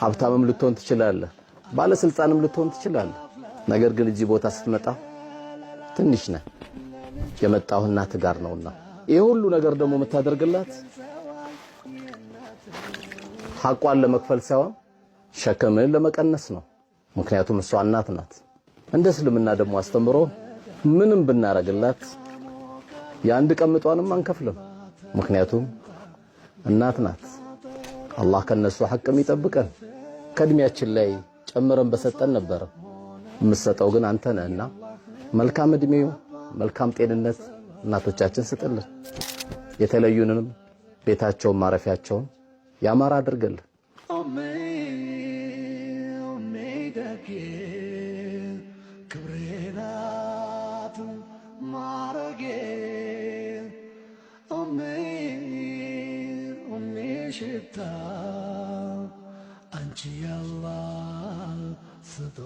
ሀብታምም ልትሆን ትችላለህ፣ ባለስልጣንም ልትሆን ትችላለህ። ነገር ግን እዚህ ቦታ ስትመጣ ትንሽ ነህ። የመጣው እናትህ ጋር ነውና ይሄ ሁሉ ነገር ደግሞ የምታደርግላት ሐቋን ለመክፈል ሳይሆን ሸክምን ለመቀነስ ነው። ምክንያቱም እሷ እናት ናት። እንደ እስልምና ደግሞ አስተምሮ ምንም ብናረግላት የአንድ ቀምጧንም አንከፍልም። ምክንያቱም እናት ናት። አላህ ከነሱ ሐቅም ይጠብቀን። ከእድሜያችን ላይ ጨምረን በሰጠን ነበር። የምትሰጠው ግን አንተ ነህና መልካም እድሜው መልካም ጤንነት እናቶቻችን ስጥልን። የተለዩንም ቤታቸውን ማረፊያቸውን ያማረ አድርግልን። ክብሬናት ማረጌ ሽታ አንቺ ያላ ስጦ